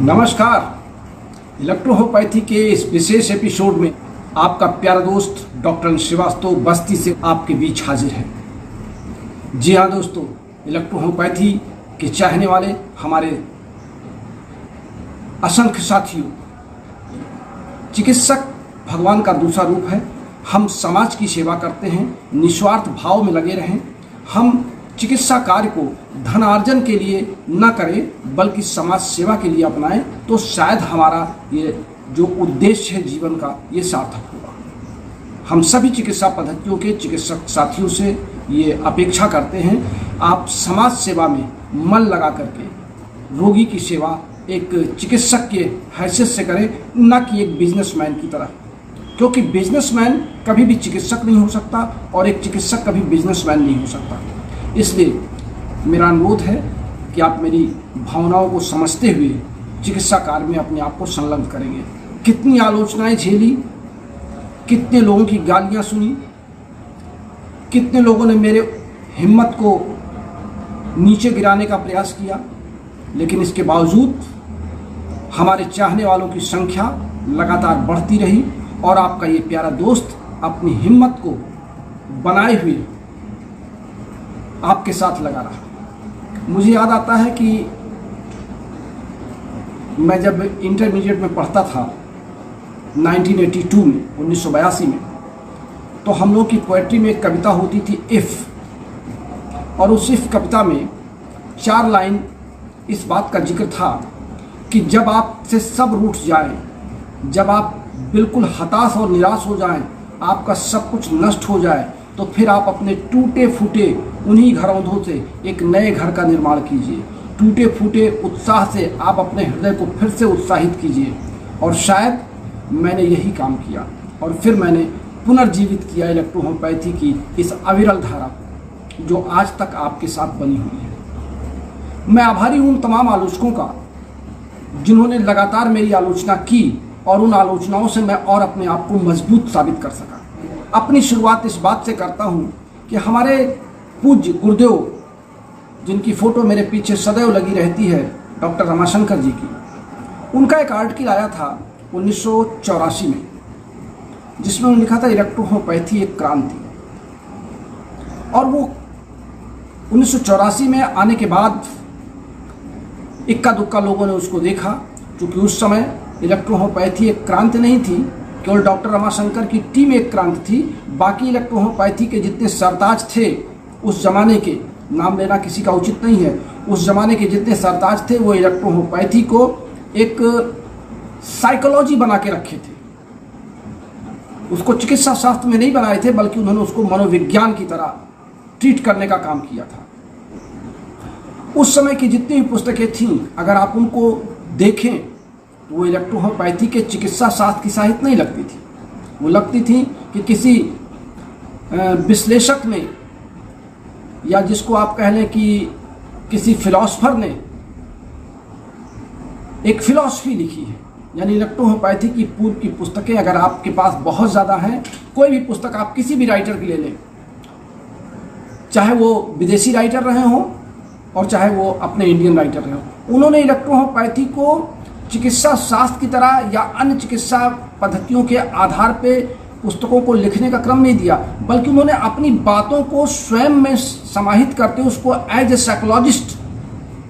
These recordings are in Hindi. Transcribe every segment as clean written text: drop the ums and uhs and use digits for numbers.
नमस्कार। इलेक्ट्रोहोपैथी के इस विशेष एपिसोड में आपका प्यारा दोस्त डॉक्टर श्रीवास्तव बस्ती से आपके बीच हाजिर है। जी हाँ दोस्तों, इलेक्ट्रोहोपैथी के चाहने वाले हमारे असंख्य साथियों, चिकित्सक भगवान का दूसरा रूप है। हम समाज की सेवा करते हैं, निस्वार्थ भाव में लगे रहें। हम चिकित्सा कार्य को धनार्जन के लिए न करें बल्कि समाज सेवा के लिए अपनाएं, तो शायद हमारा ये जो उद्देश्य है जीवन का ये सार्थक होगा। हम सभी चिकित्सा पद्धतियों के चिकित्सक साथियों से ये अपेक्षा करते हैं, आप समाज सेवा में मन लगा करके रोगी की सेवा एक चिकित्सक के हैसियत से करें, न कि एक बिजनेसमैन की तरह। क्योंकि बिजनेसमैन कभी भी चिकित्सक नहीं हो सकता और एक चिकित्सक कभी बिजनेसमैन नहीं हो सकता। इसलिए मेरा अनुरोध है कि आप मेरी भावनाओं को समझते हुए चिकित्सा कार्य में अपने आप को संलग्न करेंगे। कितनी आलोचनाएं झेली, कितने लोगों की गालियां सुनी, कितने लोगों ने मेरे हिम्मत को नीचे गिराने का प्रयास किया, लेकिन इसके बावजूद हमारे चाहने वालों की संख्या लगातार बढ़ती रही और आपका ये प्यारा दोस्त अपनी हिम्मत को बनाए हुए आपके साथ लगा रहा। मुझे याद आता है कि मैं जब इंटरमीडिएट में पढ़ता था 1982 में 1982 में, तो हम लोग की पोएट्री में एक कविता होती थी इफ़, और उस इफ़ कविता में 4 लाइन इस बात का जिक्र था कि जब आपसे सब रूठ जाए, जब आप बिल्कुल हताश और निराश हो जाएं, आपका सब कुछ नष्ट हो जाए, तो फिर आप अपने टूटे फूटे उन्हीं घरौंदों से एक नए घर का निर्माण कीजिए। टूटे फूटे उत्साह से आप अपने हृदय को फिर से उत्साहित कीजिए। और शायद मैंने यही काम किया और फिर मैंने पुनर्जीवित किया इलेक्ट्रोहोपैथी की इस अविरल धारा जो आज तक आपके साथ बनी हुई है। मैं आभारी हूँ तमाम आलोचकों का जिन्होंने लगातार मेरी आलोचना की और उन आलोचनाओं से मैं और अपने आप को मजबूत साबित कर सका। अपनी शुरुआत इस बात से करता हूँ कि हमारे पूज्य गुरुदेव, जिनकी फ़ोटो मेरे पीछे सदैव लगी रहती है, डॉक्टर रमाशंकर जी की, उनका एक आर्टिकल आया था 1984 में, जिसमें उन्होंने लिखा था इलेक्ट्रोहोपैथी एक क्रांति। और वो 1984 में आने के बाद इक्का दुक्का लोगों ने उसको देखा, क्योंकि उस समय इलेक्ट्रोहोपैथी एक क्रांति नहीं थी, केवल डॉक्टर रमाशंकर की टीम एक क्रांति थी। बाकी इलेक्ट्रोहोपैथी के जितने सरताज थे उस ज़माने के, नाम लेना किसी का उचित नहीं है, उस ज़माने के जितने सरताज थे वो इलेक्ट्रोहोपैथी को एक साइकोलॉजी बना के रखे थे। उसको चिकित्सा शास्त्र में नहीं बनाए थे, बल्कि उन्होंने उसको मनोविज्ञान की तरह ट्रीट करने का काम किया था। उस समय की जितनी भी पुस्तकें थीं, अगर आप उनको देखें तो वो इलेक्ट्रोहोपैथी के चिकित्सा शास्त्र की साहित्य नहीं लगती थी। वो लगती थी कि किसी विश्लेषक ने, या जिसको आप कह लें कि किसी फिलॉसफर ने एक फिलॉसफी लिखी है। यानी इलेक्ट्रोहोपैथी की पूर्व की पुस्तकें अगर आपके पास बहुत ज़्यादा हैं, कोई भी पुस्तक आप किसी भी राइटर की ले लें, चाहे वो विदेशी राइटर रहे हों और चाहे वो अपने इंडियन राइटर रहे हों, उन्होंने इलेक्ट्रोहोपैथी को चिकित्सा शास्त्र की तरह या अन्य चिकित्सा पद्धतियों के आधार पे पुस्तकों को लिखने का क्रम नहीं दिया, बल्कि उन्होंने अपनी बातों को स्वयं में समाहित करते उसको एज ए साइकोलॉजिस्ट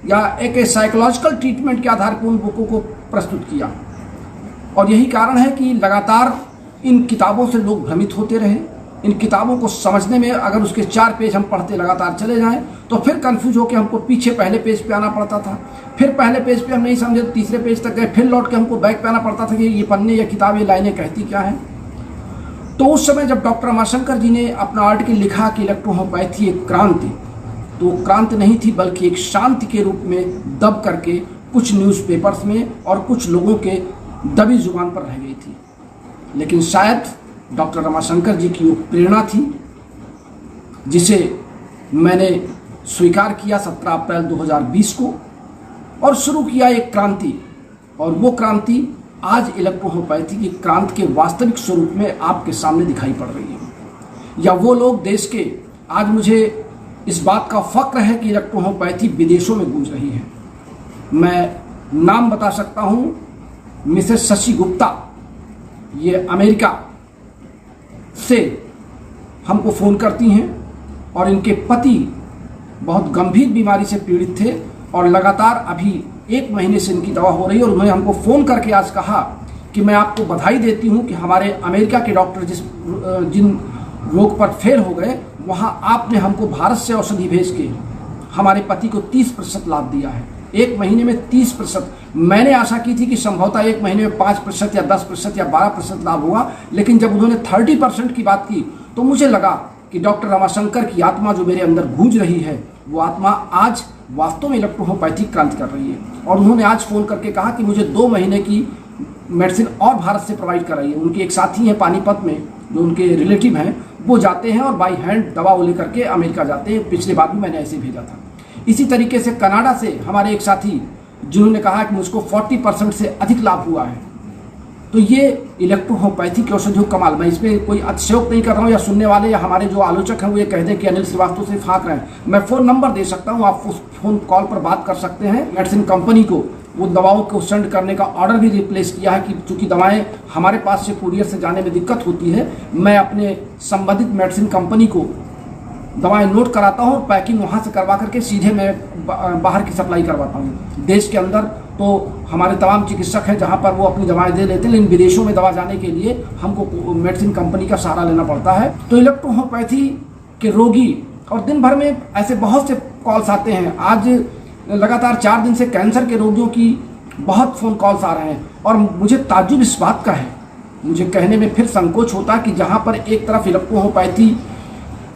या एक साइकोलॉजिकल ट्रीटमेंट के आधार पर उन बुकों को प्रस्तुत किया। और यही कारण है कि लगातार इन किताबों से लोग भ्रमित होते रहे। इन किताबों को समझने में अगर उसके 4 पेज हम पढ़ते लगातार चले जाएं तो फिर कंफ्यूज होकर हमको पीछे पहले पेज पे आना पड़ता था। फिर पहले पेज पे हम नहीं समझे तो तीसरे पेज तक गए, फिर लौट के हमको बैक पे आना पड़ता था कि ये पन्ने या किताब ये लाइनें कहती क्या हैं। तो उस समय जब डॉक्टर रमाशंकर जी ने अपना आर्टिकल लिखा कि इलेक्ट्रोहोपैथी एक क्रांति, तो क्रांति नहीं थी बल्कि एक शांति के रूप में दब करके कुछ न्यूज़पेपर्स में और कुछ लोगों के दबी जुबान पर रह गई थी। लेकिन शायद डॉक्टर रमाशंकर जी की वो प्रेरणा थी जिसे मैंने स्वीकार किया 17 अप्रैल 2020 को और शुरू किया एक क्रांति। और वो क्रांति आज इलेक्ट्रोहोपैथी की क्रांति के वास्तविक स्वरूप में आपके सामने दिखाई पड़ रही है। या वो लोग देश के, आज मुझे इस बात का फक्र है कि इलेक्ट्रोहोपैथी विदेशों में गूंज रही है। मैं नाम बता सकता हूँ, मिसेस शशि गुप्ता, ये अमेरिका से हमको फ़ोन करती हैं और इनके पति बहुत गंभीर बीमारी से पीड़ित थे और लगातार अभी 1 महीने से इनकी दवा हो रही है। और उन्होंने हमको फ़ोन करके आज कहा कि मैं आपको बधाई देती हूँ कि हमारे अमेरिका के डॉक्टर जिन रोग पर फेल हो गए, वहाँ आपने हमको भारत से औषधि भेज के हमारे पति को 30% लाभ दिया है। 1 महीने में 30%। मैंने आशा की थी कि संभवतः 1 महीने में 5% या 10% या 12% लाभ होगा, लेकिन जब उन्होंने 30% की बात की तो मुझे लगा कि डॉक्टर रमाशंकर की आत्मा जो मेरे अंदर गूंज रही है, वो आत्मा आज वास्तव में इलेक्ट्रोहोम्योपैथिक क्रांति कर रही है। और उन्होंने आज फ़ोन करके कहा कि मुझे 2 महीने की मेडिसिन और भारत से प्रोवाइड कराइए। उनके एक साथी हैं पानीपत में, जो उनके रिलेटिव हैं, वो जाते हैं और बाई हैंड दवा वो लेकर के अमेरिका जाते हैं। पिछले बार भी मैंने ऐसे भेजा था। इसी तरीके से कनाडा से हमारे एक साथी जिन्होंने कहा कि मुझको 40% से अधिक लाभ हुआ है। तो ये इलेक्ट्रोहोम्योपैथी की औषधियों का कमाल। मैं इसमें कोई अतिशयोक्ति नहीं कर रहा हूँ, या सुनने वाले या हमारे जो आलोचक हैं वो ये कह दें कि अनिल श्रीवास्तव से फाँक रहे हैं। मैं फ़ोन नंबर दे सकता हूँ, आप उस फ़ोन कॉल पर बात कर सकते हैं। मेडिसिन कंपनी को वो दवाओं को सेंड करने का ऑर्डर भी रिप्लेस किया है कि चूँकि दवाएँ हमारे पास से कुरियर से जाने में दिक्कत होती है, मैं अपने संबंधित मेडिसिन कंपनी को दवाएं नोट कराता हूँ, पैकिंग वहाँ से करवा करके सीधे मैं बाहर की सप्लाई करवाता हूँ। देश के अंदर तो हमारे तमाम चिकित्सक हैं जहाँ पर वो अपनी दवाएं दे लेते हैं, लेकिन विदेशों में दवा जाने के लिए हमको मेडिसिन कंपनी का सहारा लेना पड़ता है। तो इलेक्ट्रोहोम्योपैथी के रोगी, और दिन भर में ऐसे बहुत से कॉल्स आते हैं। आज लगातार 4 दिन से कैंसर के रोगियों की बहुत फ़ोन कॉल्स आ रहे हैं और मुझे ताज्जुब इस बात का है, मुझे कहने में फिर संकोच होता है कि जहाँ पर एक तरफ इलेक्ट्रोहोम्योपैथी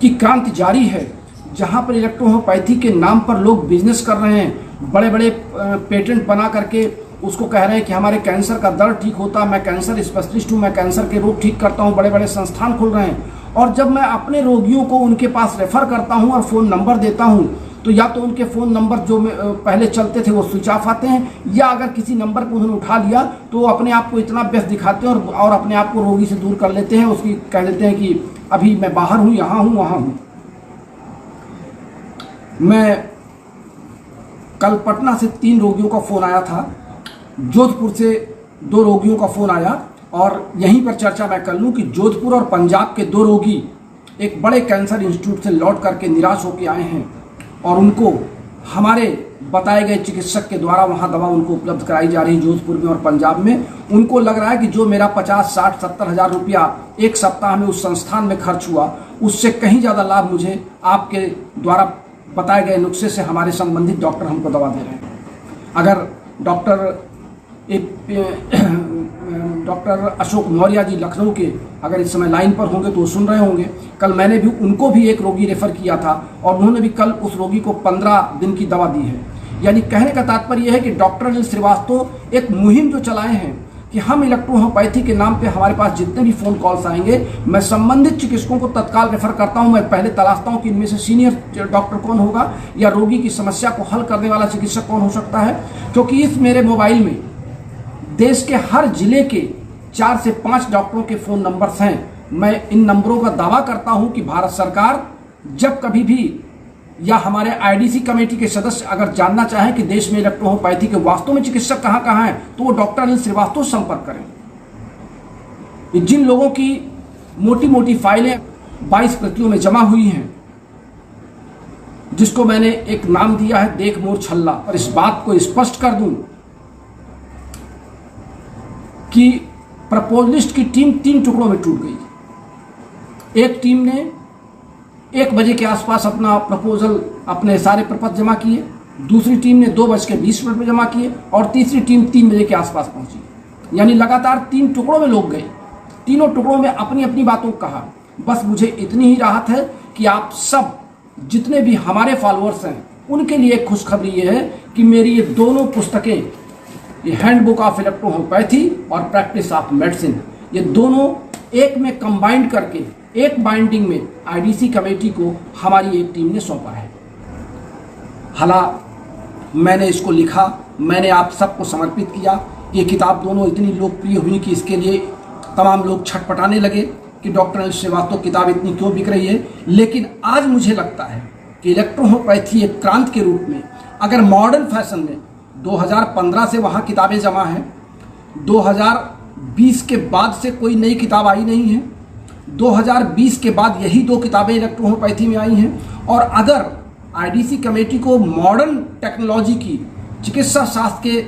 की क्रांति जारी है, जहाँ पर इलेक्ट्रोहोम्योपैथी के नाम पर लोग बिजनेस कर रहे हैं, बड़े बड़े पेटेंट बना करके उसको कह रहे हैं कि हमारे कैंसर का दर्द ठीक होता, मैं कैंसर स्पेशलिस्ट हूँ, मैं कैंसर के रोग ठीक करता हूँ, बड़े बड़े संस्थान खुल रहे हैं। और जब मैं अपने रोगियों को उनके पास रेफ़र करता हूँ और फ़ोन नंबर देता हूँ, तो या तो उनके फ़ोन नंबर जो पहले चलते थे वो स्विच ऑफ आते हैं, या अगर किसी नंबर को उन्होंने उठा लिया तो वो अपने आप को इतना व्यस्त दिखाते हैं और अपने आप को रोगी से दूर कर लेते हैं। उसकी कह देते हैं कि अभी मैं बाहर हूँ, यहाँ हूँ, वहाँ हूँ। मैं कल पटना से 3 रोगियों का फ़ोन आया था, जोधपुर से 2 रोगियों का फ़ोन आया, और यहीं पर चर्चा मैं कर लूँ कि जोधपुर और पंजाब के 2 रोगी एक बड़े कैंसर इंस्टीट्यूट से लौट करके निराश होकर आए हैं और उनको हमारे बताए गए चिकित्सक के द्वारा वहाँ दवा उनको उपलब्ध कराई जा रही है जोधपुर में और पंजाब में। उनको लग रहा है कि जो मेरा 50, 60, 70 हज़ार रुपया एक सप्ताह में उस संस्थान में खर्च हुआ, उससे कहीं ज़्यादा लाभ मुझे आपके द्वारा बताए गए नुस्खे से हमारे संबंधित डॉक्टर हमको दवा दे रहे हैं। अगर डॉक्टर अशोक मौर्य जी लखनऊ के अगर इस समय लाइन पर होंगे तो वो सुन रहे होंगे। कल मैंने भी उनको भी एक रोगी रेफ़र किया था और उन्होंने भी कल उस रोगी को 15 दिन की दवा दी है। यानी कहने का तात्पर्य यह है कि डॉक्टर अनिल श्रीवास्तव एक मुहिम जो चलाए हैं कि हम इलेक्ट्रोहोम्योपैथी के नाम पे हमारे पास जितने भी फ़ोन कॉल्स आएंगे, मैं संबंधित चिकित्सकों को तत्काल रेफ़र करता हूं। मैं पहले तलाशता हूं कि इनमें से सीनियर डॉक्टर कौन होगा या रोगी की समस्या को हल करने वाला चिकित्सक कौन हो सकता है, क्योंकि इस मेरे मोबाइल में देश के हर जिले के 4 से 5 डॉक्टरों के फ़ोन नंबर्स हैं। मैं इन नंबरों का दावा करता हूं कि भारत सरकार जब कभी भी या हमारे आईडीसी कमेटी के सदस्य अगर जानना चाहें कि देश में इलेक्ट्रोहोम्योपैथी के वास्तव में चिकित्सक कहाँ कहाँ हैं, तो वो डॉक्टर अनिल श्रीवास्तव संपर्क करें। जिन लोगों की मोटी मोटी फाइलें 22 प्रतियों में जमा हुई हैं, जिसको मैंने एक नाम दिया है देख मोर छल्ला, और इस बात को स्पष्ट कर दूं कि प्रपोजलिस्ट की टीम 3 टुकड़ों में टूट गई। एक टीम ने 1 बजे के आसपास अपना प्रपोजल, अपने सारे प्रपत्र जमा किए, दूसरी टीम ने 2:20 में जमा किए, और तीसरी टीम 3 बजे के आसपास पहुंची। यानी लगातार 3 टुकड़ों में लोग गए, तीनों टुकड़ों में अपनी अपनी बातों को कहा। बस मुझे इतनी ही राहत है कि आप सब जितने भी हमारे फॉलोअर्स हैं उनके लिए खुशखबरी ये है कि मेरी ये दोनों पुस्तकें, ये हैंडबुक ऑफ इलेक्ट्रोहोम्योपैथी और प्रैक्टिस ऑफ मेडिसिन, ये दोनों एक में कंबाइंड करके एक बाइंडिंग में आईडीसी कमेटी को हमारी एक टीम ने सौंपा है। हालांकि मैंने इसको लिखा, मैंने आप सबको समर्पित किया। ये किताब दोनों इतनी लोकप्रिय हुई कि इसके लिए तमाम लोग छटपटाने लगे कि डॉक्टर अनिल श्रीवास्तव किताब इतनी क्यों बिक रही है। लेकिन आज मुझे लगता है कि इलेक्ट्रोहोम्योपैथी एक क्रांति के रूप में अगर मॉडर्न फैशन में 2015 से वहाँ किताबें जमा हैं। 2020 के बाद से कोई नई किताब आई नहीं है। 2020 के बाद यही 2 किताबें इलेक्ट्रोहोम्योपैथी में आई हैं। और अगर आईडीसी कमेटी को मॉडर्न टेक्नोलॉजी की चिकित्सा शास्त्र के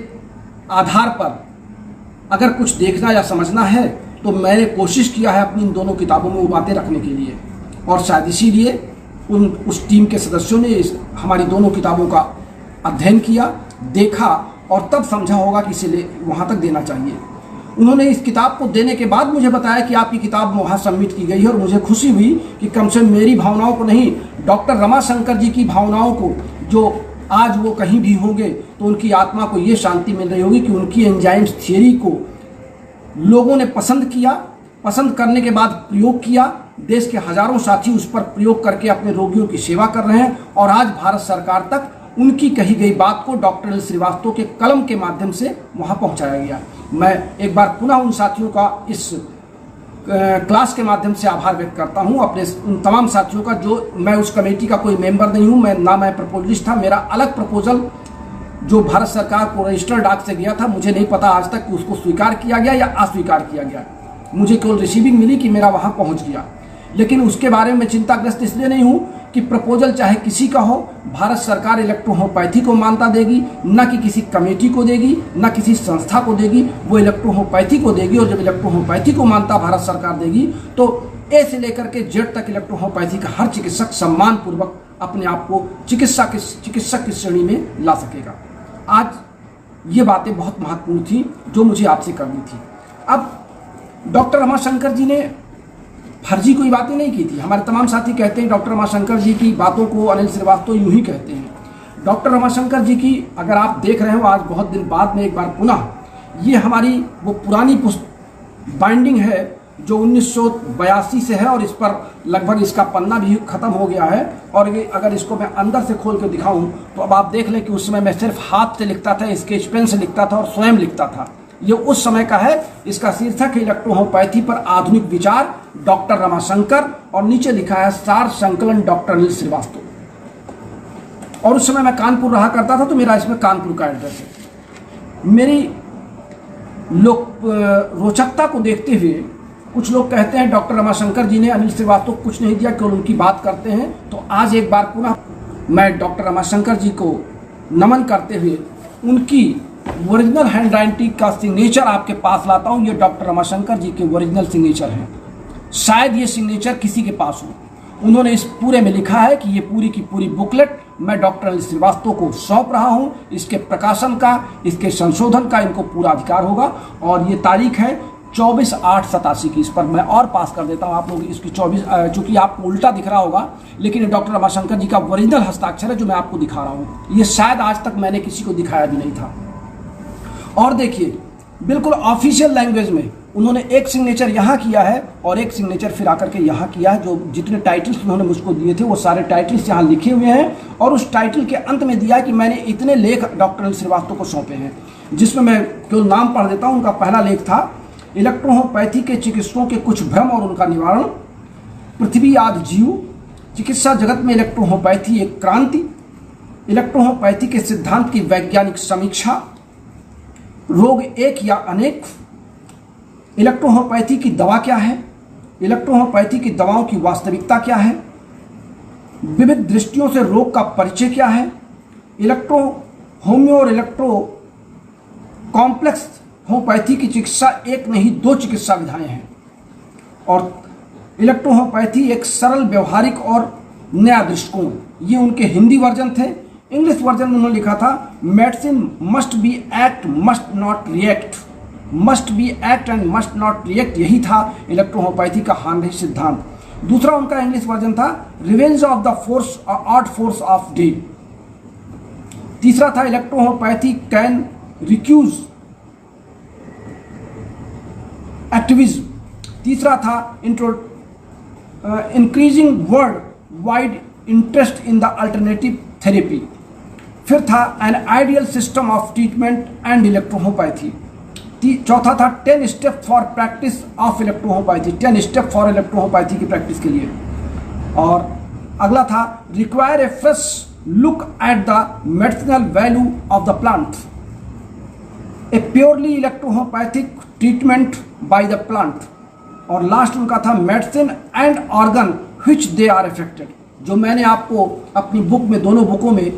आधार पर अगर कुछ देखना या समझना है तो मैंने कोशिश किया है अपनी इन दोनों किताबों में वो बातें रखने के लिए। और शायद इसीलिए उस टीम के सदस्यों ने हमारी दोनों किताबों का अध्ययन किया, देखा और तब समझा होगा कि इसे वहाँ तक देना चाहिए। उन्होंने इस किताब को देने के बाद मुझे बताया कि आपकी किताब वहाँ सबमिट की गई है। और मुझे खुशी हुई कि कम से कम मेरी भावनाओं को नहीं, डॉक्टर रमाशंकर जी की भावनाओं को, जो आज वो कहीं भी होंगे तो उनकी आत्मा को ये शांति मिल रही होगी कि उनकी एंजाइम्स थियरी को लोगों ने पसंद किया, पसंद करने के बाद प्रयोग किया। देश के हजारों साथी उस पर प्रयोग करके अपने रोगियों की सेवा कर रहे हैं। और आज भारत सरकार तक उनकी कही गई बात को डॉक्टर एल श्रीवास्तव के कलम के माध्यम से वहां पहुंचाया गया। मैं एक बार पुनः उन साथियों का इस क्लास के माध्यम से आभार व्यक्त करता हूं, अपने उन तमाम साथियों का। जो मैं उस कमेटी का कोई मेंबर नहीं हूं, मैं प्रपोजलिस्ट था। मेरा अलग प्रपोजल जो भारत सरकार को रजिस्टर्ड डाक से गया था, मुझे नहीं पता आज तक कि उसको स्वीकार किया गया या अस्वीकार किया गया। मुझे केवल रिसीविंग मिली कि मेरा वहां पहुंच गया। लेकिन उसके बारे में चिंताग्रस्त इसलिए नहीं हूं कि प्रपोजल चाहे किसी का हो, भारत सरकार इलेक्ट्रोहोम्योपैथी को मान्यता देगी, न कि किसी कमेटी को देगी, न किसी संस्था को देगी, वो इलेक्ट्रोहोम्योपैथी को देगी। और जब इलेक्ट्रोहोम्योपैथी को मान्यता भारत सरकार देगी तो ए से लेकर के जेड तक इलेक्ट्रोहोम्योपैथी का हर चिकित्सक सम्मान पूर्वक अपने आप को चिकित्सक की श्रेणी में ला सकेगा। आज ये बातें बहुत महत्वपूर्ण थी जो मुझे आपसे करनी थी। अब डॉक्टर रमाशंकर जी ने फर्जी कोई बातें नहीं की थी। हमारे तमाम साथी कहते हैं डॉक्टर रमाशंकर जी की बातों को अनिल श्रीवास्तव यूं ही कहते हैं। डॉक्टर रमाशंकर जी की अगर आप देख रहे हो आज बहुत दिन बाद में एक बार पुनः ये हमारी वो पुरानी बाइंडिंग है जो 1982 से है और इस पर लगभग इसका पन्ना भी खत्म हो गया है। और ये अगर इसको मैं अंदर से खोल कर दिखाऊं तो अब आप देख लें कि उस समय मैं सिर्फ हाथ से लिखता था, स्केच पेन से लिखता था और स्वयं लिखता था। ये उस समय का है। इसका शीर्षक है इलेक्ट्रोहोम्योपैथी पर आधुनिक विचार, डॉक्टर रमाशंकर, और नीचे लिखा है सार संकलन डॉक्टर अनिल श्रीवास्तव। और उस समय मैं कानपुर रहा करता था तो मेरा इसमें कानपुर का एड्रेस है। मेरी रोचकता को देखते हुए कुछ लोग कहते हैं डॉक्टर रमाशंकर जी ने अनिल श्रीवास्तव को कुछ नहीं दिया, केवल उनकी बात करते हैं। तो आज एक बार पुनः मैं डॉक्टर रमाशंकर जी को नमन करते हुए उनकी ओरिजिनल हैंड राइटिंग का सिग्नेचर आपके पास लाता हूं। ये डॉक्टर रमाशंकर जी के ओरिजिनल सिग्नेचर हैं। शायद ये सिग्नेचर किसी के पास हो। उन्होंने इस पूरे में लिखा है कि ये पूरी की पूरी बुकलेट मैं डॉक्टर अनिल श्रीवास्तव को सौंप रहा हूं। इसके प्रकाशन का, इसके संशोधन का इनको पूरा अधिकार होगा। और ये तारीख है 24/8/87 की। इस पर मैं और पास कर देता हूं आप लोग इसकी 24, चूंकि आपको उल्टा दिख रहा होगा लेकिन ये डॉक्टर रमाशंकर जी का ओरिजिनल हस्ताक्षर है जो मैं आपको दिखा रहा हूं। ये शायद आज तक मैंने किसी को दिखाया भी नहीं था। और देखिए बिल्कुल ऑफिशियल लैंग्वेज में उन्होंने एक सिग्नेचर यहाँ किया है और एक सिग्नेचर फिर आकर के यहाँ किया है। जो जितने टाइटल्स उन्होंने मुझको दिए थे वो सारे टाइटल्स यहाँ लिखे हुए हैं। और उस टाइटल के अंत में दिया है कि मैंने इतने लेख डॉक्टर अनिल श्रीवास्तव को सौंपे हैं, जिसमें मैं केवल नाम पढ़ देता हूँ। उनका पहला लेख था इलेक्ट्रोहोम्योपैथी के चिकित्सकों के कुछ भ्रम और उनका निवारण, पृथ्वी आदि जीव, चिकित्सा जगत में इलेक्ट्रोहोम्योपैथी एक क्रांति, इलेक्ट्रोहोम्योपैथी के सिद्धांत की वैज्ञानिक समीक्षा, रोग एक या अनेक, इलेक्ट्रोहोम्योपैथी की दवा क्या है, इलेक्ट्रोहोम्योपैथी की दवाओं की वास्तविकता क्या है, विविध दृष्टियों से रोग का परिचय क्या है, इलेक्ट्रो होम्यो और इलेक्ट्रो कॉम्प्लेक्स होम्योपैथी की चिकित्सा एक नहीं 2 चिकित्सा विधाएं हैं। और इलेक्ट्रोहोम्योपैथी एक सरल, व्यवहारिक और नया दृष्टिकोण। ये उनके हिंदी वर्जन थे। इंग्लिश वर्जन में उन्होंने लिखा था medicine must be act must not react, must be act and must not react. यही था इलेक्ट्रोहोम्योपैथी का हार्नही सिद्धांत। दूसरा उनका इंग्लिश वर्जन था revenge of the force odd force of day. तीसरा था इलेक्ट्रोहोम्योपैथी कैन रिक्यूज एक्टिविज्म। तीसरा था increasing world wide interest in the alternative therapy. फिर था an ideal system of treatment and electrohomoeopathy. चौथा था 10 step for practice of electrohomeopathy, 10 step for electrohomeopathy की प्रैक्टिस के लिए। और अगला था require a fresh look at the medicinal value of the plant. A purely electrohomeopathic treatment by the plant, और लास्ट उनका था medicine and organ which they are affected. जो मैंने आपको अपनी बुक में, दोनों बुकों में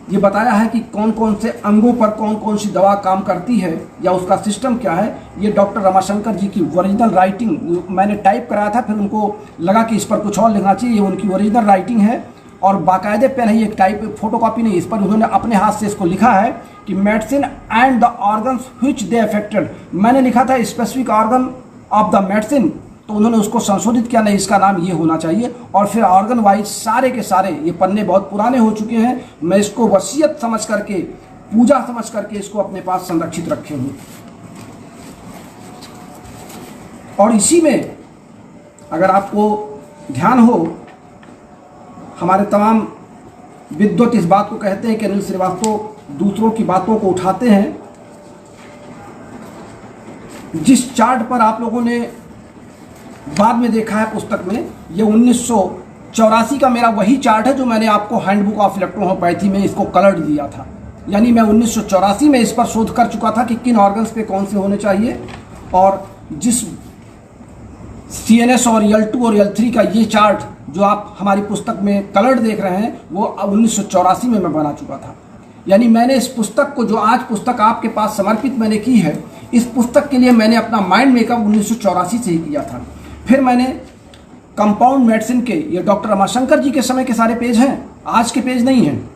ये बताया है कि कौन कौन से अंगों पर कौन कौन सी दवा काम करती है या उसका सिस्टम क्या है, ये डॉक्टर रमाशंकर जी की ओरिजिनल राइटिंग मैंने टाइप कराया था, फिर उनको लगा कि इस पर कुछ और लिखना चाहिए। ये उनकी ओरिजिनल राइटिंग है और बाकायदे पेन है, ये एक टाइप फोटोकॉपी नहीं, इस पर उन्होंने अपने हाथ से इसको लिखा है कि medicine and the organs which they affected. मैंने लिखा था specific organ of the medicine, तो उन्होंने उसको संशोधित किया, नहीं इसका नाम ये होना चाहिए। और फिर ऑर्गन वाइज सारे के सारे, ये पन्ने बहुत पुराने हो चुके हैं, मैं इसको वसीयत समझ करके, पूजा समझ करके इसको अपने पास संरक्षित रखे हूँ। और इसी में अगर आपको ध्यान हो, हमारे तमाम विद्वत इस बात को कहते हैं कि अनिल श्रीवास्तव दूसरों की बातों को उठाते हैं। जिस चार्ट पर आप लोगों ने बाद में देखा है पुस्तक में, ये 1984 का मेरा वही चार्ट है जो मैंने आपको हैंडबुक ऑफ इलेक्ट्रोहोम्योपैथी में इसको कलर्ड दिया था। यानी मैं 1984 में इस पर शोध कर चुका था कि किन ऑर्गन्स पे कौन से होने चाहिए, और जिस CNS और L2 और L3 का ये चार्ट जो आप हमारी पुस्तक में कलर्ड देख रहे हैं, वो 1984 में मैं बना चुका था। यानी मैंने इस पुस्तक को, जो आज पुस्तक आपके पास समर्पित मैंने की है, इस पुस्तक के लिए मैंने अपना माइंड मेकअप 1984 से ही किया था। फिर मैंने कंपाउंड मेडिसिन के, ये डॉक्टर रमाशंकर जी के समय के सारे पेज हैं, आज के पेज नहीं हैं,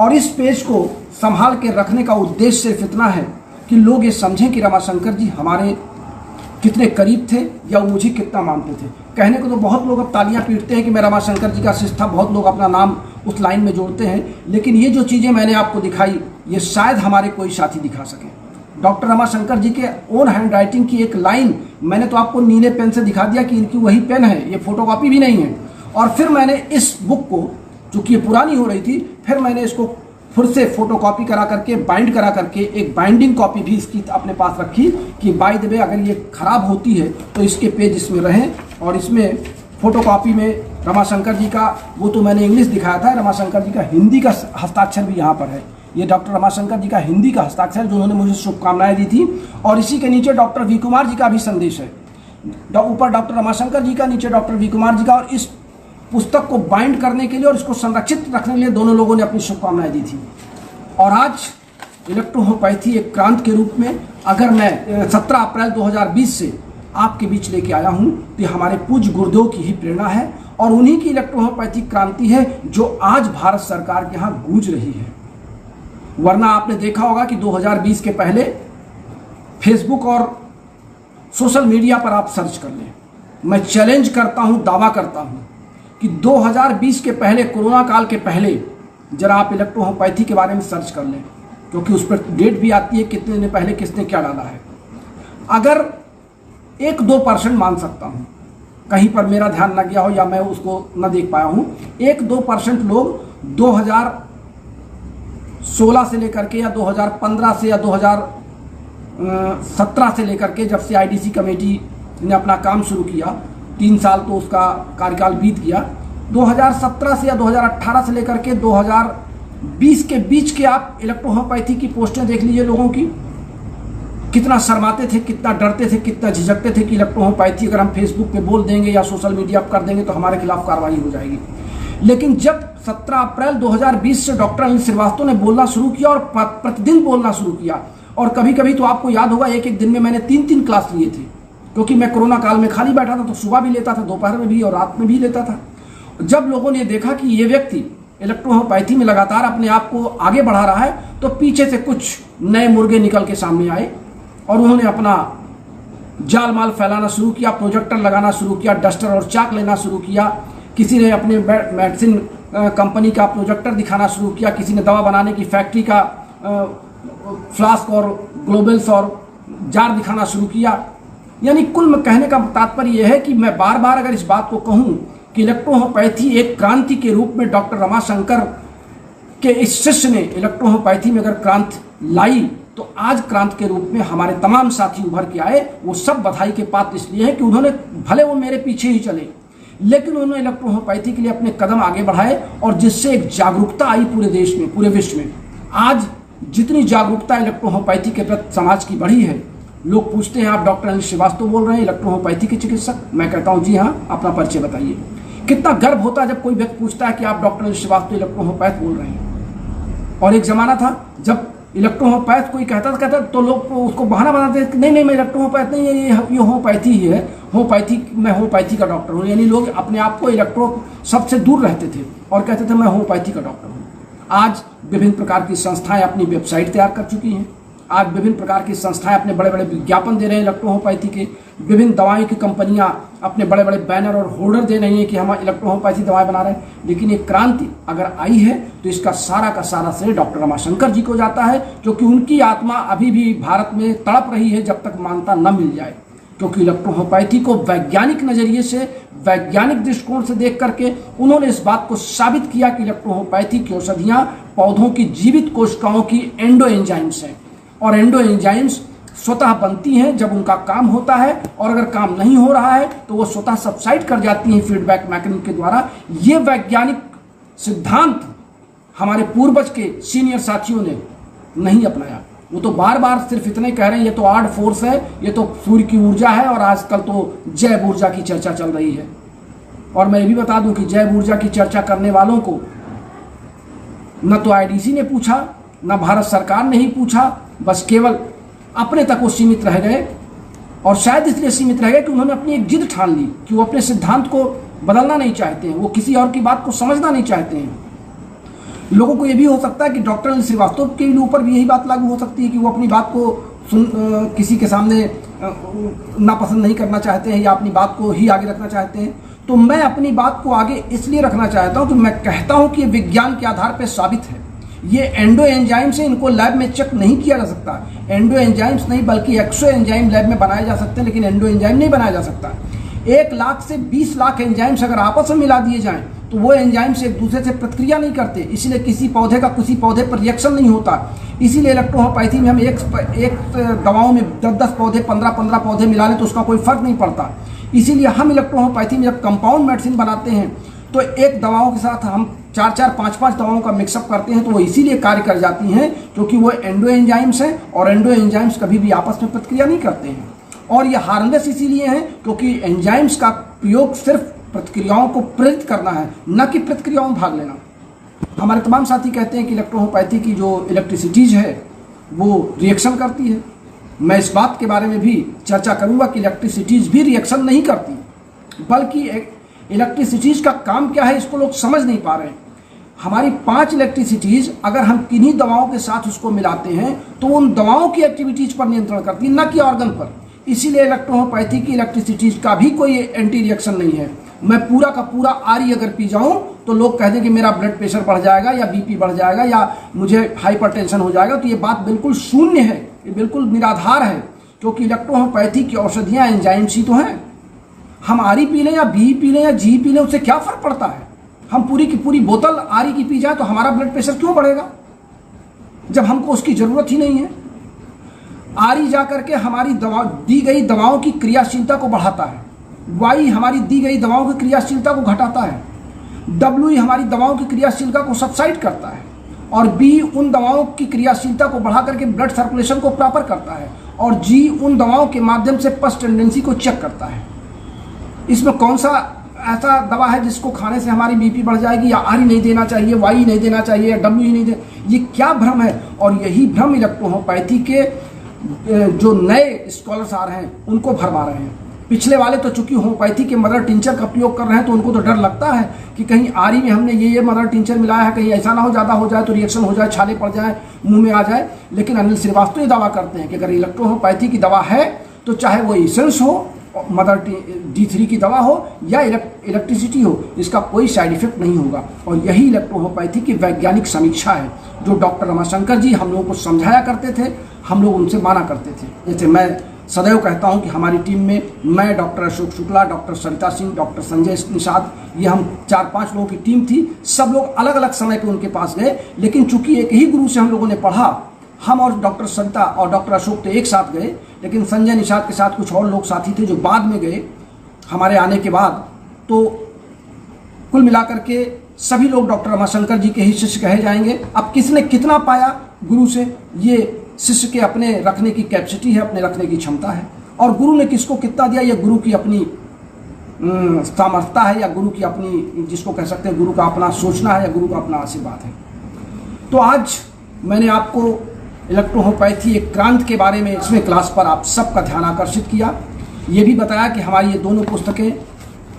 और इस पेज को संभाल के रखने का उद्देश्य सिर्फ इतना है कि लोग ये समझें कि रमाशंकर जी हमारे कितने करीब थे या वो मुझे कितना मानते थे। कहने को तो बहुत लोग अब तालियां पीटते हैं कि मैं रमाशंकर जी का शिष्य था, बहुत लोग अपना नाम उस लाइन में जोड़ते हैं, लेकिन ये जो चीज़ें मैंने आपको दिखाई, ये शायद हमारे कोई साथी दिखा सके। डॉक्टर रमाशंकर जी के ओन हैंड राइटिंग की एक लाइन मैंने तो आपको नीले पेन से दिखा दिया कि इनकी वही पेन है, ये फोटोकॉपी भी नहीं है। और फिर मैंने इस बुक को, चूँकि ये पुरानी हो रही थी, फिर मैंने इसको फिर से फोटोकॉपी करा करके, बाइंड करा करके, एक बाइंडिंग कॉपी भी इसकी अपने पास रखी कि बाय द वे अगर ये खराब होती है तो इसके पेज इसमें रहें। और इसमें फोटोकॉपी में रमाशंकर जी का, वो तो मैंने इंग्लिश दिखाया था, रमाशंकर जी का हिंदी का हस्ताक्षर भी यहाँ पर है। ये डॉक्टर रमाशंकर जी का हिंदी का हस्ताक्षर जो उन्होंने मुझे शुभकामनाएं दी थी। और इसी के नीचे डॉक्टर वी कुमार जी का भी संदेश है, ऊपर डॉक्टर रमाशंकर जी का, नीचे डॉक्टर वी कुमार जी का। और इस पुस्तक को बाइंड करने के लिए और इसको संरक्षित रखने के लिए दोनों लोगों ने अपनी शुभकामनाएं दी थी। और आज इलेक्ट्रोहोम्योपैथी एक क्रांति के रूप में, अगर मैं 17 अप्रैल 2020 से आपके बीच लेके आया हूँ, तो हमारे पूज्य गुरुदेव की ही प्रेरणा है और उन्हीं की इलेक्ट्रोहोम्योपैथी क्रांति है जो आज भारत सरकार के यहाँ गूंज रही है। वरना आपने देखा होगा कि 2020 के पहले फेसबुक और सोशल मीडिया पर आप सर्च कर लें, मैं चैलेंज करता हूँ, दावा करता हूँ कि 2020 के पहले, कोरोना काल के पहले, जरा आप इलेक्ट्रोहोम्योपैथी के बारे में सर्च कर लें, क्योंकि उस पर डेट भी आती है कितने दिन पहले किसने क्या डाला है। अगर 1-2% मान सकता हूँ, कहीं पर मेरा ध्यान न गया हो या मैं उसको न देख पाया हूँ, 1-2% लोग 2016 से लेकर के या 2015 से या 2017 से लेकर के, जब से IDC कमेटी ने अपना काम शुरू किया, 3 साल तो उसका कार्यकाल बीत गया, 2017 से या 2018 से लेकर के 2020 के बीच के आप इलेक्ट्रोहोम्योपैथी की पोस्टें देख लीजिए। लोगों की कितना शर्माते थे, कितना डरते थे, कितना झिझकते थे कि इलेक्ट्रोहोम्योपैथी अगर हम फेसबुक पे बोल देंगे या सोशल मीडिया पर कर देंगे तो हमारे खिलाफ कार्रवाई हो जाएगी। लेकिन जब 17 अप्रैल 2020 से डॉक्टर अनिल श्रीवास्तव ने बोलना शुरू किया और प्रतिदिन बोलना शुरू किया, और कभी कभी तो आपको याद होगा एक दिन में मैंने 3 क्लास लिए थे, क्योंकि मैं कोरोना काल में खाली बैठा था, तो सुबह भी लेता था, दोपहर में भी और रात में भी लेता था। जब लोगों ने देखा कि ये व्यक्ति इलेक्ट्रोहोम्योपैथी में लगातार अपने आप को आगे बढ़ा रहा है, तो पीछे से कुछ नए मुर्गे निकल के सामने आए और उन्होंने अपना जाल माल फैलाना शुरू किया, प्रोजेक्टर लगाना शुरू किया, डस्टर और चाक लेना शुरू किया। किसी ने अपने मेडिसिन कंपनी का प्रोजेक्टर दिखाना शुरू किया, किसी ने दवा बनाने की फैक्ट्री का फ्लास्क और ग्लोबल्स और जार दिखाना शुरू किया। यानी कुल कहने का तात्पर्य यह है कि मैं बार बार अगर इस बात को कहूँ कि इलेक्ट्रोहोम्योपैथी एक क्रांति के रूप में डॉक्टर रमाशंकर के इस शिष्य ने इलेक्ट्रोहोम्योपैथी में अगर क्रांति लाई, तो आज क्रांति के रूप में हमारे तमाम साथी उभर के आए। वो सब बधाई के पात्र इसलिए हैं कि उन्होंने, भले वो मेरे पीछे ही चले, लेकिन उन्होंने इलेक्ट्रोहोम्योपैथी के लिए अपने कदम आगे बढ़ाए और जिससे एक जागरूकता आई पूरे देश में, पूरे विश्व में। आज जितनी जागरूकता इलेक्ट्रोहोम्योपैथी के प्रति समाज की बढ़ी है, लोग पूछते हैं आप डॉक्टर अनिल श्रीवास्तव बोल रहे हैं, इलेक्ट्रोहोम्योपैथी के चिकित्सक? मैं कहता हूं जी हाँ, अपना परिचय बताइए। कितना गर्व होता है जब कोई व्यक्ति पूछता है कि आप डॉक्टर अनिल श्रीवास्तव इलेक्ट्रोहोम्योपैथ बोल रहे हैं। और एक जमाना था जब इलेक्ट्रोहोम्योपैथ कोई कहता तो लोग उसको बहाना बनाते थे, नहीं मैं इलेक्ट्रोहोम्योपैथ नहीं है, ये होम्योपैथी ही है, मैं होम्योपैथी का डॉक्टर हूँ। यानी लोग अपने आप को इलेक्ट्रो सबसे दूर रहते थे और कहते थे मैं होम्योपैथी का डॉक्टर हूँ। आज विभिन्न प्रकार की संस्थाएं अपनी वेबसाइट तैयार कर चुकी हैं। आज विभिन्न प्रकार की संस्थाएं अपने बड़े बड़े विज्ञापन दे रहे हैं इलेक्ट्रोहोम्योपैथी के। विभिन्न दवाई की कंपनियां अपने बड़े बड़े बैनर और होल्डर दे रही हैं कि हम इलेक्ट्रोहोम्योपैथी दवाएं बना रहे हैं। लेकिन ये क्रांति अगर आई है तो इसका सारा का सारा श्रेय डॉक्टर रमाशंकर जी को जाता है, क्योंकि उनकी आत्मा अभी भी भारत में तड़प रही है जब तक मान्यता न मिल जाए। क्योंकि इलेक्ट्रोहोम्योपैथी को वैज्ञानिक नजरिए से, वैज्ञानिक दृष्टिकोण से देख करके उन्होंने इस बात को साबित किया कि इलेक्ट्रोहोम्योपैथी की औषधियां पौधों की जीवित कोशिकाओं की एंडो एंजाइम्स हैं, और एंडो एंजाइम्स स्वतः बनती हैं जब उनका काम होता है, और अगर काम नहीं हो रहा है तो वो स्वतः सबसाइड कर जाती हैं फीडबैक मैकेनिज्म के द्वारा। ये वैज्ञानिक सिद्धांत हमारे पूर्वज के सीनियर साथियों ने नहीं अपनाया। वो तो बार बार सिर्फ इतने कह रहे हैं ये तो आर्ट फोर्स है, ये तो सूर्य की ऊर्जा है, और आजकल तो जैव ऊर्जा की चर्चा चल रही है। और मैं ये भी बता दूं कि जैव ऊर्जा की चर्चा करने वालों को न तो आईडीसी ने पूछा, न भारत सरकार ने ही पूछा, बस केवल अपने तक वो सीमित रह गए। और शायद इसलिए सीमित रह गए कि उन्होंने अपनी एक जिद ठान ली कि वो अपने सिद्धांत को बदलना नहीं चाहते हैं, वो किसी और की बात को समझना नहीं चाहते हैं। लोगों को ये भी हो सकता है कि डॉक्टर अनिल श्रीवास्तव के ऊपर भी यही बात लागू हो सकती है कि वो अपनी बात को किसी के सामने नापसंद नहीं करना चाहते हैं या अपनी बात को ही आगे रखना चाहते हैं। तो मैं अपनी बात को आगे इसलिए रखना चाहता हूं कि मैं कहता हूं कि ये विज्ञान के आधार पर साबित है। ये एंडो एंजाइम से इनको लैब में चेक नहीं किया जा सकता। एंडो एंजाइम्स नहीं बल्कि एक्सो एंजाइम लैब में बनाए जा सकते हैं, लेकिन एंडो एंजाइम नहीं बनाया जा सकता। 1 लाख से 20 लाख एंजाइम्स अगर आपस में मिला दिए जाएं तो वो एंजाइम्स एक दूसरे से प्रतिक्रिया नहीं करते, इसलिए किसी पौधे का किसी पौधे पर रिएक्शन नहीं होता। इसीलिए इलेक्ट्रोहोम्योपैथी में हम एक दवाओं में 10-10 पौधे, 15-15 पौधे मिला लें तो उसका कोई फर्क नहीं पड़ता। इसीलिए हम इलेक्ट्रोहोम्योपैथी में जब कंपाउंड मेडिसिन बनाते हैं तो एक दवाओं के साथ हम 4-4, 5-5 दवाओं का मिक्सअप करते हैं, तो वो इसीलिए कार्य कर जाती हैं क्योंकि वो एंडो एंजाइम्स हैं, और एंडो एंजाइम्स कभी भी आपस में प्रतिक्रिया नहीं करते हैं। और ये हार्मलेस इसीलिए हैं क्योंकि एंजाइम्स का प्रयोग सिर्फ प्रतिक्रियाओं को प्रेरित करना है, न कि प्रतिक्रियाओं में भाग लेना। हमारे तमाम साथी कहते हैं कि इलेक्ट्रोहोम्योपैथी की जो इलेक्ट्रिसिटीज है वो रिएक्शन करती है। मैं इस बात के बारे में भी चर्चा करूंगा कि इलेक्ट्रिसिटीज भी रिएक्शन नहीं करती, बल्कि इलेक्ट्रिसिटीज का काम क्या है इसको लोग समझ नहीं पा रहे हैं। हमारी 5 इलेक्ट्रिसिटीज अगर हम किन्हीं दवाओं के साथ उसको मिलाते हैं तो उन दवाओं की एक्टिविटीज पर नियंत्रण करती है, न कि ऑर्गन पर। इसीलिए इलेक्ट्रोहोम्योपैथी की इलेक्ट्रिसिटीज का भी कोई एंटी रिएक्शन नहीं है। मैं पूरा का पूरा आरी अगर पी जाऊं तो लोग कह दें कि मेरा ब्लड प्रेशर बढ़ जाएगा या बीपी बढ़ जाएगा या मुझे हाइपरटेंशन हो जाएगा, तो ये बात बिल्कुल शून्य है, ये बिल्कुल निराधार है, क्योंकि इलेक्ट्रोहोम्योपैथी की औषधियां एंजाइम्स ही तो हैं। हम आरी पी लें या बी पी लें या जी पी लें, उससे क्या फर्क पड़ता है? हम पूरी की पूरी बोतल आरी की पी जाए तो हमारा ब्लड प्रेशर क्यों बढ़ेगा जब हमको उसकी जरूरत ही नहीं है? आरी जाकर के हमारी दी गई दवाओं की क्रियाशीलता को बढ़ाता है, वाई हमारी दी गई दवाओं की क्रियाशीलता को घटाता है, डब्ल्यू हमारी दवाओं की क्रियाशीलता को सबसाइड करता है, और बी उन दवाओं की क्रियाशीलता को बढ़ा करके ब्लड सर्कुलेशन को प्रॉपर करता है, और जी उन दवाओं के माध्यम से पस टेंडेंसी को चेक करता है। इसमें कौन सा ऐसा दवा है जिसको खाने से हमारी बीपी बढ़ जाएगी, या आर ही नहीं देना चाहिए, वाई ही नहीं देना चाहिए, या डब्ल्यू ही नहीं दे? ये क्या भ्रम है? और यही भ्रम इलेक्ट्रोहोम्योपैथी के जो नए स्कॉलर्स आ रहे हैं उनको भरमा रहे हैं। पिछले वाले तो चूंकि होम्योपैथी के मदर टिंचर का प्रयोग कर रहे हैं तो उनको तो डर लगता है कि कहीं आरी में हमने ये मदर टिंचर मिलाया है, कहीं ऐसा ना हो, ज़्यादा हो जाए तो रिएक्शन हो जाए, छाले पड़ जाए, मुंह में आ जाए। लेकिन अनिल श्रीवास्तव ये दावा करते हैं कि अगर इलेक्ट्रोहोम्योपैथी की दवा है तो चाहे वो एसेंस हो, मदर D3 की दवा हो या इलेक्ट्रिसिटी हो, इसका कोई साइड इफेक्ट नहीं होगा। और यही इलेक्ट्रोहोम्योपैथी की वैज्ञानिक समीक्षा है जो डॉक्टर रमाशंकर जी हम लोगों को समझाया करते थे, हम लोग उनसे माना करते थे। जैसे मैं सदैव कहता हूं कि हमारी टीम में मैं, डॉक्टर अशोक शुक्ला, डॉक्टर सरिता सिंह, डॉक्टर संजय निषाद, ये हम 4-5 लोगों की टीम थी। सब लोग अलग अलग समय पे उनके पास गए, लेकिन चूंकि एक ही गुरु से हम लोगों ने पढ़ा, हम और डॉक्टर सरिता और डॉक्टर अशोक तो एक साथ गए, लेकिन संजय निषाद के साथ कुछ और लोग साथी थे जो बाद में गए हमारे आने के बाद। तो कुल मिलाकर के सभी लोग डॉक्टर रमाशंकर जी के ही शिष्य कहे जाएंगे। अब किसने कितना पाया गुरु से, ये शिष्य के अपने रखने की कैपेसिटी है, अपने रखने की क्षमता है। और गुरु ने किसको कितना दिया, ये गुरु की अपनी सामर्थ्यता है, या गुरु की अपनी, जिसको कह सकते हैं गुरु का अपना सोचना है, या गुरु का अपना आशीर्वाद है। तो आज मैंने आपको इलेक्ट्रोहोम्योपैथी एक क्रांति के बारे में इसमें क्लास पर आप सबका ध्यान आकर्षित किया। ये भी बताया कि हमारी ये दोनों पुस्तकें,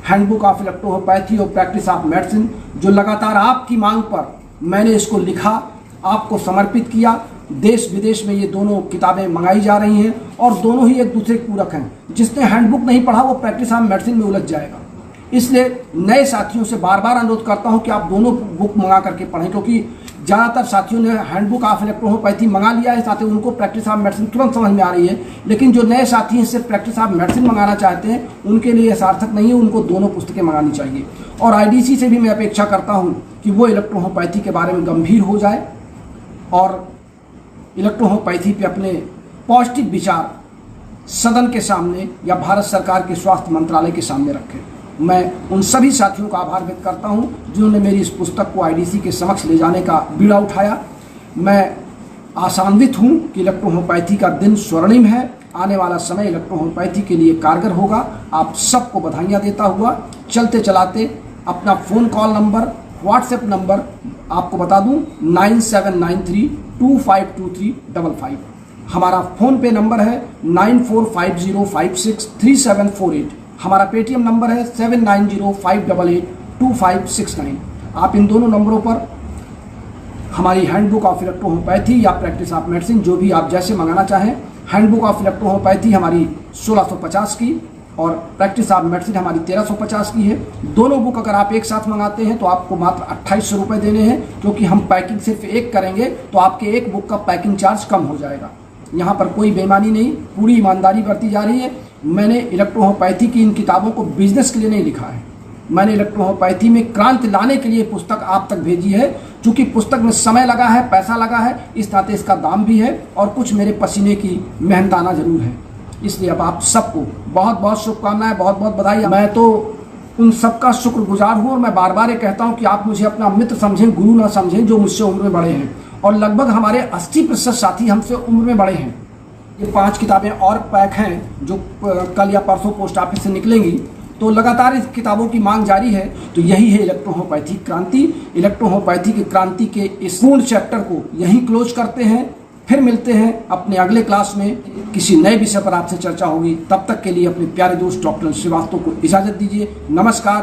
हैंडबुक ऑफ इलेक्ट्रोहोम्योपैथी और प्रैक्टिस ऑफ मेडिसिन, जो लगातार आपकी मांग पर मैंने इसको लिखा, आपको समर्पित किया। देश विदेश में ये दोनों किताबें मंगाई जा रही हैं और दोनों ही एक दूसरे के पूरक हैं। जिसने हैंडबुक नहीं पढ़ा वो प्रैक्टिस ऑफ मेडिसिन में उलझ जाएगा। इसलिए नए साथियों से बार बार अनुरोध करता हूं कि आप दोनों बुक मंगा करके पढ़ें, क्योंकि ज़्यादातर साथियों ने हैंडबुक ऑफ इलेक्ट्रोहोम्योपैथी मंगा लिया है, साथ ही उनको प्रैक्टिस ऑफ मेडिसिन तुरंत समझ में आ रही है। लेकिन जो नए साथी हैं सिर्फ प्रैक्टिस ऑफ मेडिसिन मंगाना चाहते हैं, उनके लिए यह सार्थक नहीं है, उनको दोनों पुस्तकें मंगानी चाहिए। और IDC से भी मैं अपेक्षा करता हूँ कि वो इलेक्ट्रोहोम्योपैथी के बारे में गंभीर हो जाए और इलेक्ट्रोहोम्योपैथी पे अपने पॉजिटिव विचार सदन के सामने या भारत सरकार के स्वास्थ्य मंत्रालय के सामने रखें। मैं उन सभी साथियों का आभार व्यक्त करता हूं जिन्होंने मेरी इस पुस्तक को IDC के समक्ष ले जाने का बीड़ा उठाया। मैं आशान्वित हूं कि इलेक्ट्रोहोम्योपैथी का दिन स्वर्णिम है। आने वाला समय इलेक्ट्रोहोम्योपैथी के लिए कारगर होगा। आप सबको बधाइयाँ देता हुआ चलते चलाते अपना phone call number, WhatsApp number आपको बता दूं 9793252355। हमारा फ़ोन पे नंबर है 9450563748। हमारा पेटीएम नंबर है 7905882569। आप इन दोनों नंबरों पर हमारी हैंडबुक ऑफ इलेक्ट्रोहोम्योपैथी या प्रैक्टिस ऑफ मेडिसिन, जो भी आप जैसे मंगाना चाहें। हैंडबुक ऑफ इलेक्ट्रोहोम्योपैथी हमारी 1650 की और प्रैक्टिस ऑफ मेडिसिन हमारी 1350 की है। दोनों बुक अगर आप एक साथ मंगाते हैं तो आपको मात्र 2800 रुपये देने हैं, क्योंकि हम पैकिंग सिर्फ एक करेंगे तो आपके एक बुक का पैकिंग चार्ज कम हो जाएगा। यहाँ पर कोई बेईमानी नहीं, पूरी ईमानदारी बरती जा रही है। मैंने इलेक्ट्रोहोम्योपैथी की इन किताबों को बिजनेस के लिए नहीं लिखा है। मैंने इलेक्ट्रोहोम्योपैथी में क्रांति लाने के लिए पुस्तक आप तक भेजी है। चूँकि पुस्तक में समय लगा है, पैसा लगा है, इस नाते इसका दाम भी है और कुछ मेरे पसीने की मेहनताना जरूर है। इसलिए अब आप सबको बहुत बहुत शुभकामनाएं, बहुत बहुत बधाई। मैं तो उन सबका शुक्रगुजार हूँ और मैं बार बार ये कहता हूँ कि आप मुझे अपना मित्र समझें, गुरु ना समझें, जो मुझसे उम्र में बड़े हैं। और लगभग हमारे 80% साथी हमसे उम्र में बड़े हैं। ये 5 किताबें और पैक हैं जो कल या परसों पोस्ट ऑफिस से निकलेंगी। तो लगातार इस किताबों की मांग जारी है। तो यही है इलेक्ट्रोहोम्योपैथी क्रांति। इलेक्ट्रोहोम्योपैथी की क्रांति के इस पूर्ण चैप्टर को यहीं क्लोज करते हैं। फिर मिलते हैं अपने अगले क्लास में, किसी नए विषय पर आपसे चर्चा होगी। तब तक के लिए अपने प्यारे दोस्त डॉक्टर श्रीवास्तव को इजाजत दीजिए। नमस्कार।